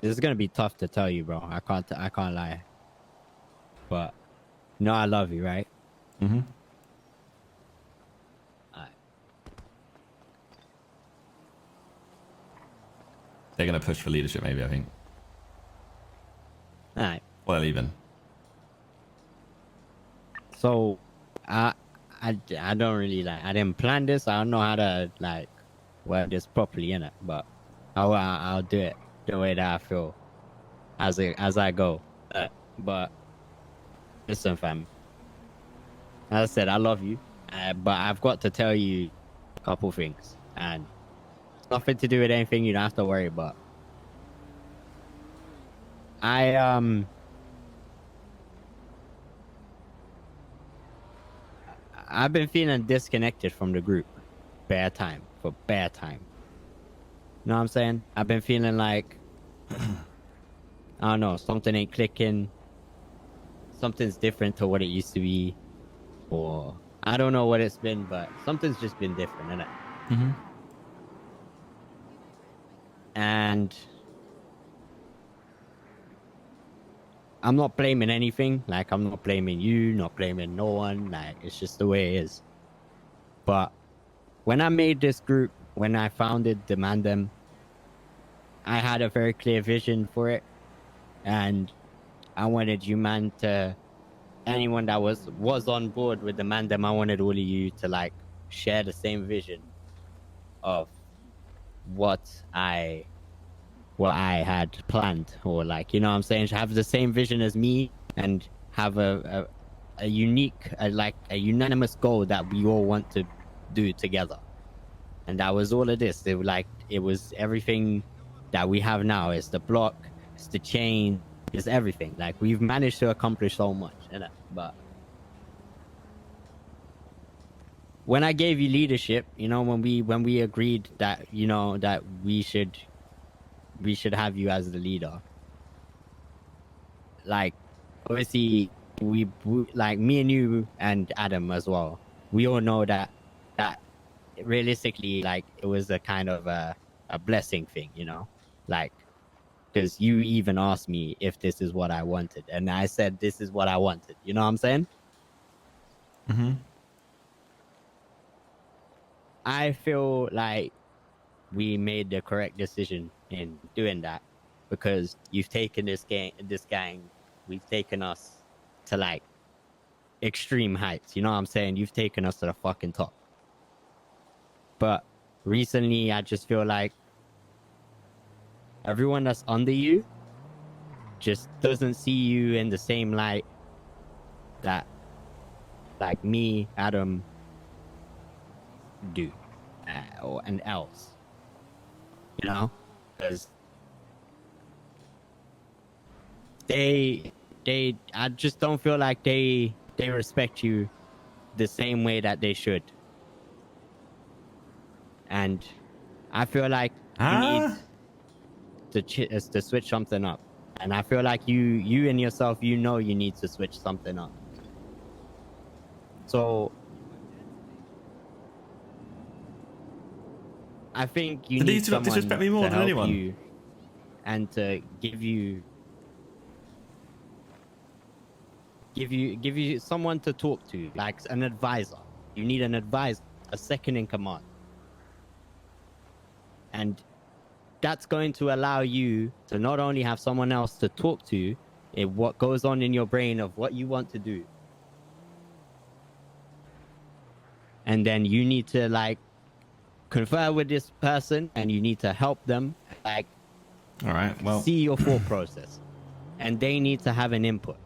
This is gonna be tough to tell you, bro. I can't lie. But no, I love you, right? Mm-hmm. Alright. They're going to push for leadership, maybe, I think. Alright. Well, even. So, I, I don't really like. I didn't plan this. I don't know how to like word this properly in it, but I'll do it the way that I feel as I go. But listen, fam. As I said, I love you, but I've got to tell you a couple things, and it's nothing to do with anything you don't have to worry about. I I've been feeling disconnected from the group, bare time for bare time. You know what I'm saying? I've been feeling like I don't know, something ain't clicking, something's different to what it used to be, or I don't know what it's been, but something's just been different, innit? Mm-hmm. And I'm not blaming anything. Like, I'm not blaming you, not blaming no one. Like, it's just the way it is. But when I made this group, when I founded Demand Them, I had a very clear vision for it. And I wanted you, man, to anyone that was on board with Demand Them, I wanted all of you to like share the same vision of what I had planned, or like, you know what I'm saying, have the same vision as me and have a unique like a unanimous goal that we all want to do together. And that was all of this. It was everything that we have now. It's the block, it's the chain, it's everything. Like, we've managed to accomplish so much, but when I gave you leadership, you know, when we agreed that, you know, that we should have you as the leader, like, obviously we like me and you and Adam as well, we all know that realistically, like, it was a kind of a blessing thing, you know, like, because you even asked me if this is what I wanted, and I said this is what I wanted, you know what I'm saying? Mm-hmm. I feel like we made the correct decision in doing that, because you've taken this gang, we've taken us to like extreme heights. You know what I'm saying? You've taken us to the fucking top. But recently, I just feel like everyone that's under you just doesn't see you in the same light that like me, Adam, do, and else. You know, because they I just don't feel like they respect you the same way that they should. And I feel like you need to switch something up. And I feel like you and yourself, you know, you need to switch something up. So I think you So need these two someone disrespect me more to than help anyone. you and to give you someone to talk to, like an advisor. You need an advisor, a second in command. And that's going to allow you to not only have someone else to talk to in what goes on in your brain of what you want to do, and then you need to like confer with this person and you need to help them like All right, well. see your thought process, and they need to have an input.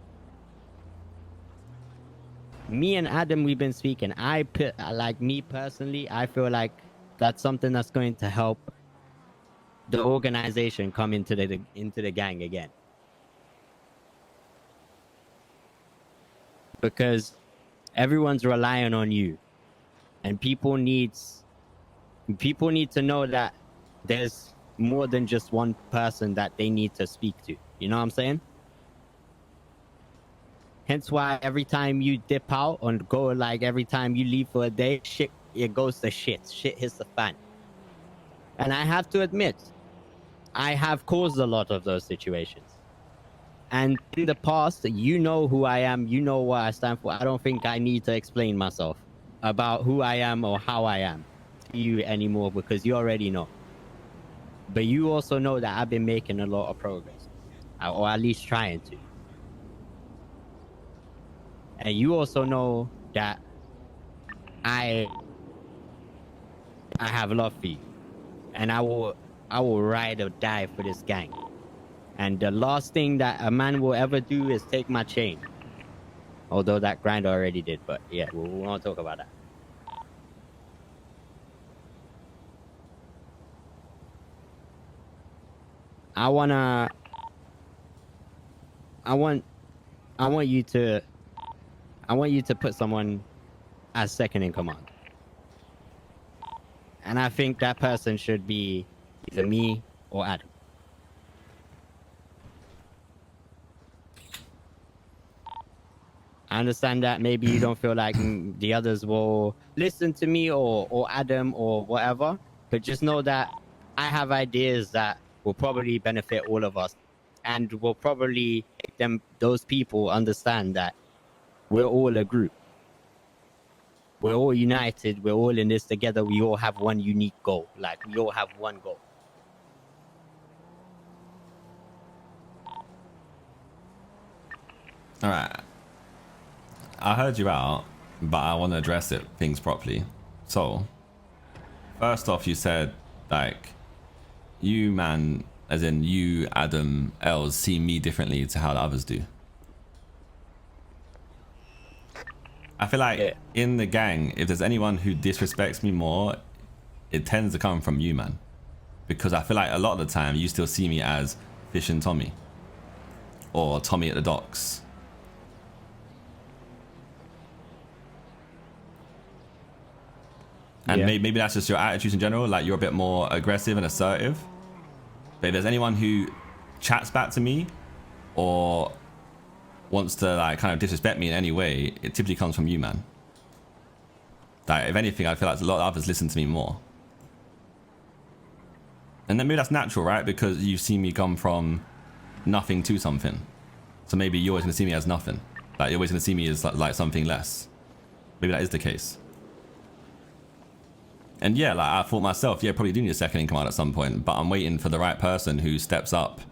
Me and Adam, we've been speaking. Like, me personally, I feel like that's something that's going to help the organization come into the gang again, because everyone's relying on you, and people need to know that there's more than just one person that they need to speak to. You know what I'm saying? Hence why every time you dip out and go, like every time you leave for a day, shit, it goes to shit. Shit hits the fan. And I have to admit, I have caused a lot of those situations. And in the past, you know who I am, you know what I stand for. I don't think I need to explain myself about who I am or how I am to you anymore because you already know. But you also know that I've been making a lot of progress, or at least trying to. And you also know that I I have love for you, and I will ride or die for this gang. And the last thing that a man will ever do is take my chain. Although that grind already did, but yeah, we won't talk about that. I wanna, I want, I want you to, I want you to put someone as second in command, and I think that person should be either me or Adam. I understand that maybe you don't feel like the others will listen to me or Adam or whatever, but just know that I have ideas that will probably benefit all of us and will probably make those people understand that we're all a group. We're all united. We're all in this together. We all have one unique goal. Like we all have one goal. All right. I heard you out, but I want to address things properly. So, first off, you said like you, man, as in you, Adam, Els, see me differently to how the others do. I feel like in the gang, if there's anyone who disrespects me more, it tends to come from you, man. Because I feel like a lot of the time you still see me as Fish and Tommy or Tommy at the docks. And maybe that's just your attitudes in general, like you're a bit more aggressive and assertive. But if there's anyone who chats back to me or wants to like kind of disrespect me in any way, it typically comes from you, man. Like if anything, I feel like a lot of others listen to me more. And then maybe that's natural, right? Because you've seen me come from nothing to something. So maybe you're always gonna see me as nothing. Like you're always gonna see me as like something less. Maybe that is the case. And yeah, like I thought myself, yeah, probably do need a second in command at some point, but I'm waiting for the right person who steps up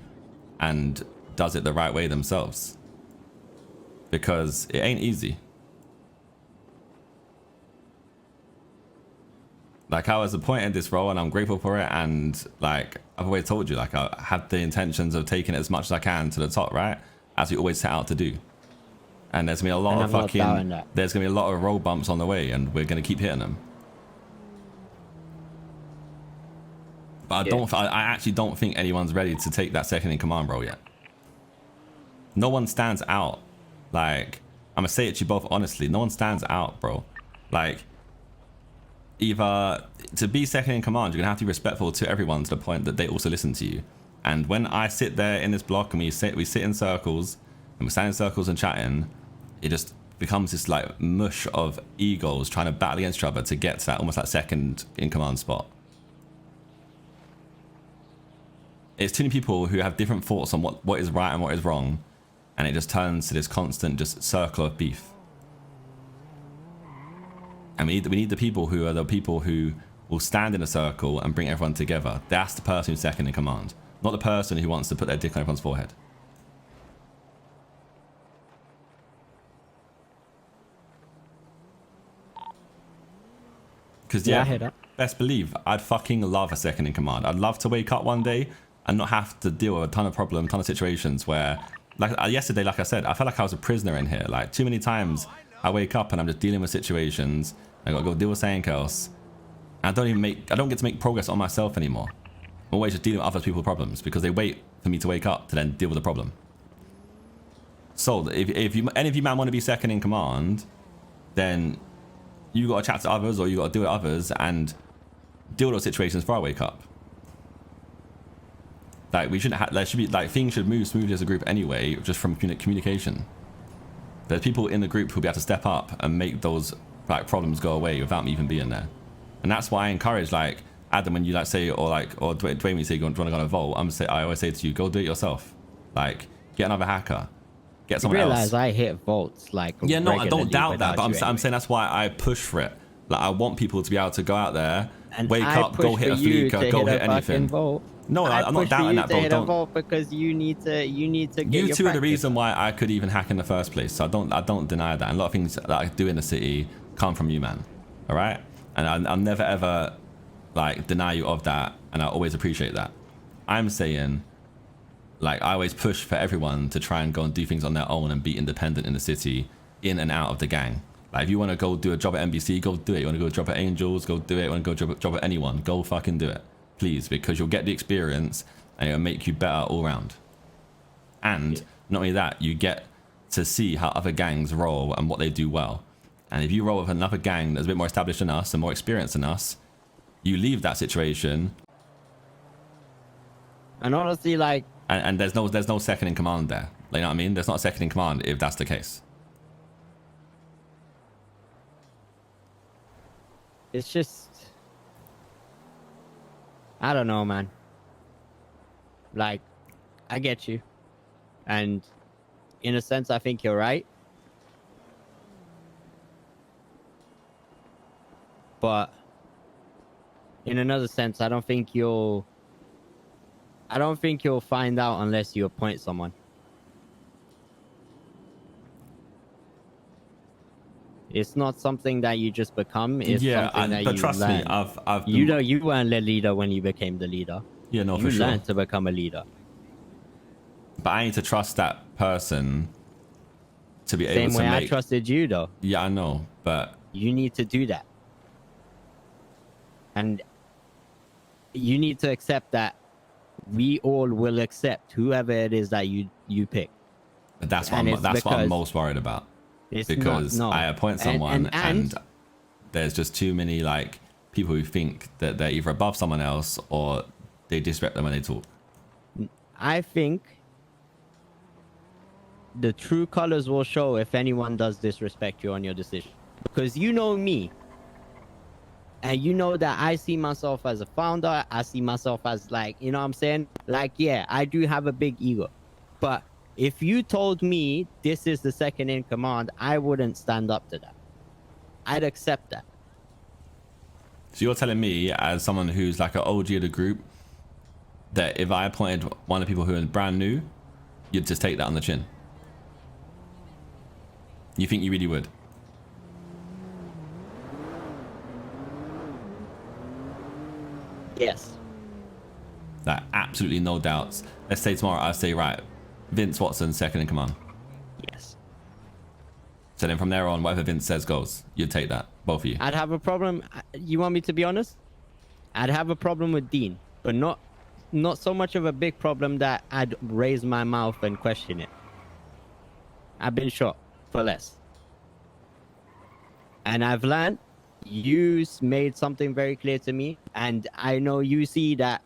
and does it the right way themselves. Because it ain't easy. Like I was appointed this role and I'm grateful for it, and like I've always told you, like I have the intentions of taking it as much as I can to the top, right? As we always set out to do. And there's gonna be a lot of there's gonna be a lot of road bumps on the way, and we're gonna keep hitting them. But I actually don't think anyone's ready to take that second in command role yet. No one stands out. Like, I'm gonna say it to you both honestly, no one stands out, bro. Like, either to be second in command, you're gonna have to be respectful to everyone to the point that they also listen to you. And when I sit there in this block and we sit in circles and we stand in circles and chatting, it just becomes this like mush of egos trying to battle against each other to get to that almost like second in command spot. It's too many people who have different thoughts on what is right and what is wrong, and it just turns to this constant just circle of beef. And we need the people who are the people who will stand in a circle and bring everyone together. That's the person who's second in command, not the person who wants to put their dick on everyone's forehead. Because yeah, best believe I'd fucking love a second in command. I'd love to wake up one day and not have to deal with a ton of problems, ton of situations where, like yesterday, like I said, I felt like I was a prisoner in here. Like too many times I wake up and I'm just dealing with situations. I gotta go deal with something else. And I don't get to make progress on myself anymore. I'm always just dealing with other people's problems because they wait for me to wake up to then deal with the problem. So if any of you man want to be second in command, then you got to chat to others or you got to deal with others and deal with those situations before I wake up. Like we shouldn't there should be like things should move smoothly as a group anyway, just from communication. There's people in the group who'll be able to step up and make those like problems go away without me even being there. And that's why I encourage like Adam, when you like say, or Dwayne, when you say, do you want to go on a vote? I always say to you, go do it yourself. Like, get another hacker, get someone realize else. I hit votes like Yeah, no, I don't doubt that, but I'm anyway. saying that's why I push for it. Like, I want people to be able to go out there, And wake I up, push go hit for a you fleeker, to go hit hit a fucking anything. vote. No, I I'm not push for doubting you that, to bro. hit a Don't. vote because you need to get You your two are the practice reason up. why I could even hack in the first place. So I don't deny that. And a lot of things that I do in the city come from you, man. All right, and I'll never ever like deny you of that, and I always appreciate that. I'm saying, like, I always push for everyone to try and go and do things on their own and be independent in the city, in and out of the gang. Like, if you want to go do a job at NBC, go do it. You want to go job at Angels, go do it. You want to go job at anyone, go fucking do it, please, because you'll get the experience and it'll make you better all round. And not only that, you get to see how other gangs roll and what they do well. And if you roll with another gang that's a bit more established than us and more experienced than us, you leave that situation. And honestly, like, And there's no second in command there. Like, you know what I mean? There's not a second in command if that's the case. it's just, I don't know, man. Like, I get you. And in a sense, I think you're right. But in another sense, I don't think you'll find out unless you appoint someone. It's not something that you just become. It's something that but you trust learn. me, I've You know, you weren't the leader when you became the leader. yeah, no, You for sure. learned to become a leader. But I need to trust that person to be Same able to way make. I trusted you, though. Yeah, I know, but You need to do that, and you need to accept that we all will accept whoever it is that you pick. that's And it's what I'm because most worried about. It's Because not, no. I appoint someone and and there's just too many like people who think that they're either above someone else or they disrespect them when they talk. I think the true colors will show if anyone does disrespect you on your decision. Because you know me. And you know that I see myself as a founder. I see myself as, like, you know what I'm saying? Like, yeah, I do have a big ego. But if you told me this is the second in command, I wouldn't stand up to that. I'd accept that. So you're telling me, as someone who's like an OG of the group, that if I appointed one of the people who are brand new, you'd just take that on the chin? You think you really would? Yes. Like, absolutely no doubts. Let's say tomorrow I say, right, Vince Watson, second in command. Yes. So then from there on, whatever Vince says goes. You'd take that, both of you. I'd have a problem. You want me to be honest? I'd have a problem with Dean, but not so much of a big problem that I'd raise my mouth and question it. I've been shot for less. And I've learned. You made something very clear to me, and I know you see that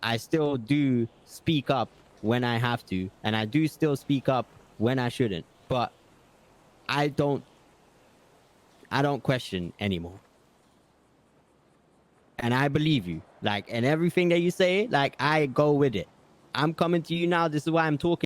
I still do speak up when I have to, and I do still speak up when I shouldn't. But I don't question anymore. And I believe you. Like, and everything that you say, like, I go with it. I'm coming to you now. This is why I'm talking.